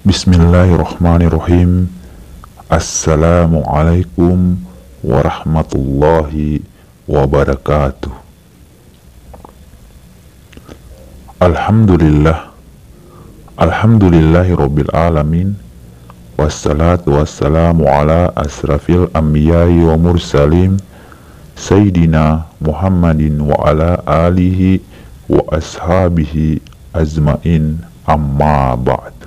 Bismillahirrahmanirrahim. Assalamualaikum warahmatullahi wabarakatuh. Alhamdulillahirabbil alamin. Wassalatu wassalamu ala asrafil anbiya'i wa mursalin Sayyidina Muhammadin wa ala alihi wa ashabihi azmain, amma ba'd.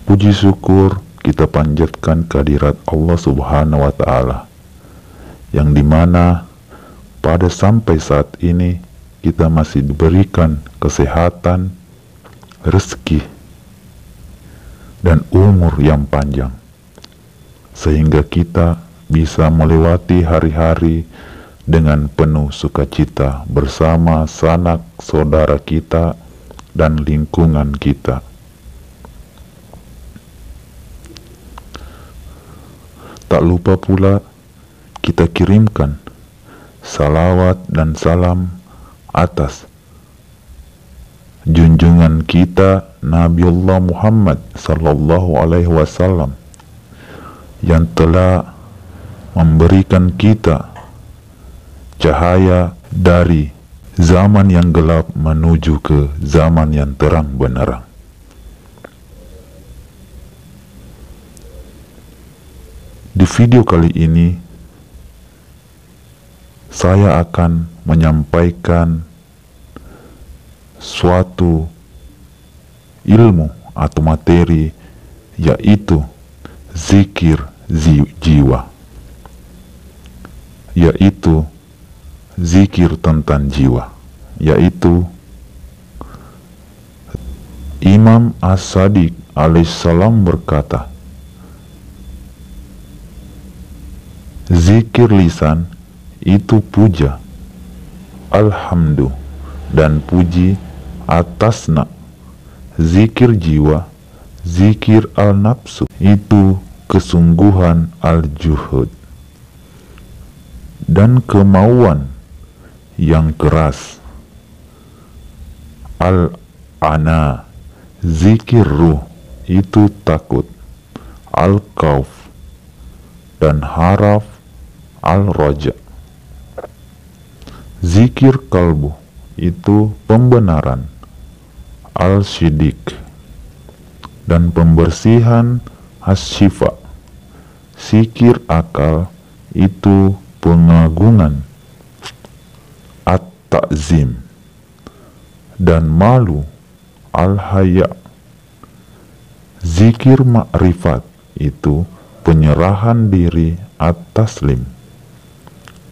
Puji syukur kita panjatkan kehadirat Allah Subhanahu wa Ta'ala, yang dimana pada sampai saat ini kita masih diberikan kesehatan, rezeki, dan umur yang panjang, sehingga kita bisa melewati hari-hari dengan penuh sukacita bersama sanak saudara kita dan lingkungan kita. Tak lupa pula kita kirimkan salawat dan salam atas junjungan kita Nabiullah Muhammad sallallahu alaihi wasallam, yang telah memberikan kita cahaya dari zaman yang gelap menuju ke zaman yang terang benderang. Di video kali ini saya akan menyampaikan suatu ilmu atau materi, yaitu zikir jiwa, yaitu zikir tentang jiwa, yaitu Imam As-Sadiq alaihissalam berkata, zikir lisan itu puja, alhamdu, dan puji atasna. Zikir jiwa, zikir al-nafsu, itu kesungguhan al-juhud dan kemauan yang keras. Al-ana, zikir ruh, itu takut. Al-kauf, dan haraf al-roja. Zikir kalbu, itu pembenaran. Al-syidik, dan pembersihan as-syifa. Zikir akal, itu pengagungan. At-ta'zim, dan malu. Al-haya. Zikir ma'rifat, itu penyerahan diri. At-taslim,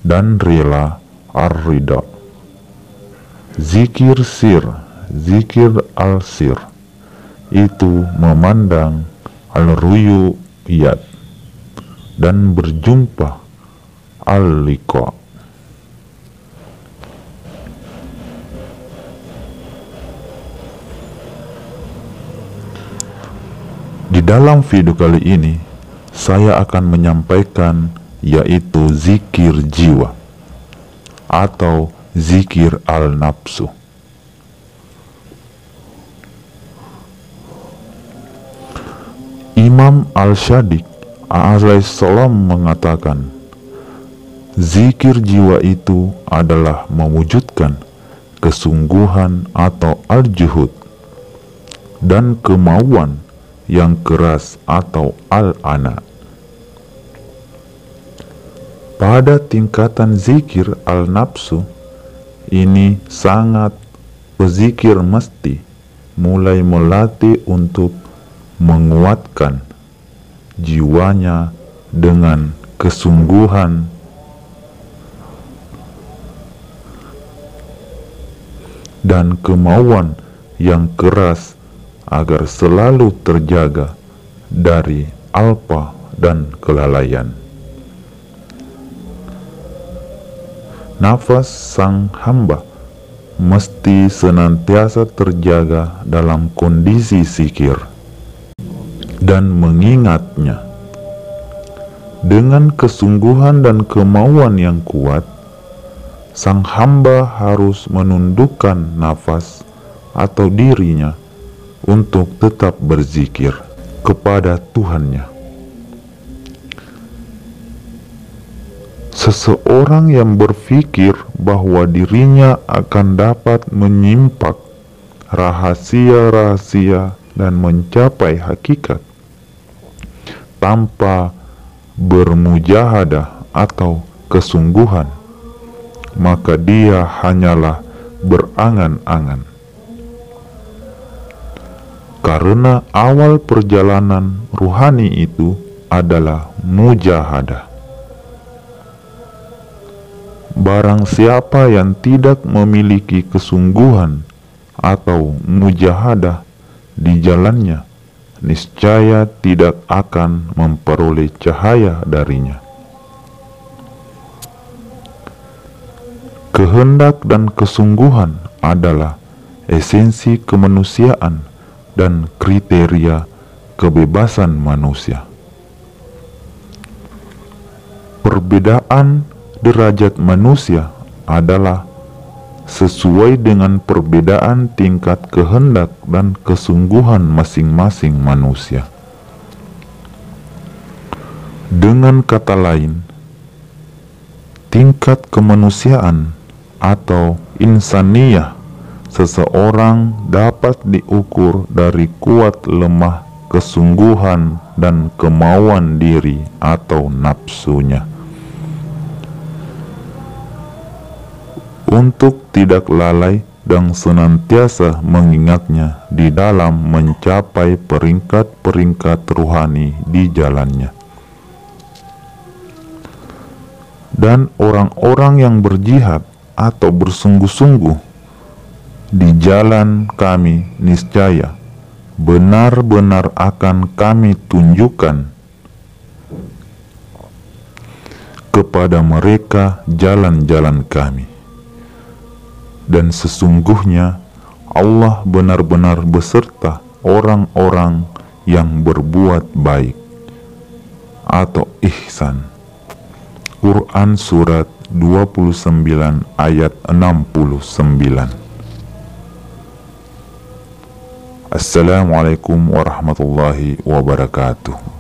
dan rela. Ar-ridha. Zikir sir, zikir al-sir, itu memandang. Al-ruyuyat, dan berjumpa. Al-liqa. Di dalam video kali ini saya akan menyampaikan yaitu zikir jiwa atau zikir al-nafsu. Imam Al-Sadiq alaihissalam mengatakan, zikir jiwa itu adalah mewujudkan kesungguhan atau al-juhud dan kemauan yang keras atau al-ana. Pada tingkatan zikir al-nafsu ini sangat pezikir mesti mulai melatih untuk menguatkan jiwanya dengan kesungguhan dan kemauan yang keras agar selalu terjaga dari alpa dan kelalaian. Nafas sang hamba mesti senantiasa terjaga dalam kondisi zikir dan mengingatnya. Dengan kesungguhan dan kemauan yang kuat, sang hamba harus menundukkan nafas atau dirinya untuk tetap berzikir kepada Tuhannya. Seseorang yang berpikir bahwa dirinya akan dapat menyimpan rahasia-rahasia dan mencapai hakikat tanpa bermujahadah atau kesungguhan, maka dia hanyalah berangan-angan. Karena awal perjalanan ruhani itu adalah mujahadah. Barang siapa yang tidak memiliki kesungguhan atau mujahadah di jalannya, niscaya tidak akan memperoleh cahaya darinya. Kehendak dan kesungguhan adalah esensi kemanusiaan dan kriteria kebebasan manusia. Perbedaan derajat manusia adalah sesuai dengan perbedaan tingkat kehendak dan kesungguhan masing-masing manusia. Dengan kata lain, tingkat kemanusiaan atau insaniyah seseorang dapat diukur dari kuat lemah kesungguhan dan kemauan diri atau nafsunya. Untuk tidak lalai dan senantiasa mengingatnya di dalam mencapai peringkat-peringkat ruhani di jalannya. Dan orang-orang yang berjihad atau bersungguh-sungguh di jalan kami, niscaya benar-benar akan kami tunjukkan kepada mereka jalan-jalan kami. Dan sesungguhnya Allah benar-benar beserta orang-orang yang berbuat baik atau ihsan. Quran surat 29 ayat 69. Assalamualaikum warahmatullahi wabarakatuh.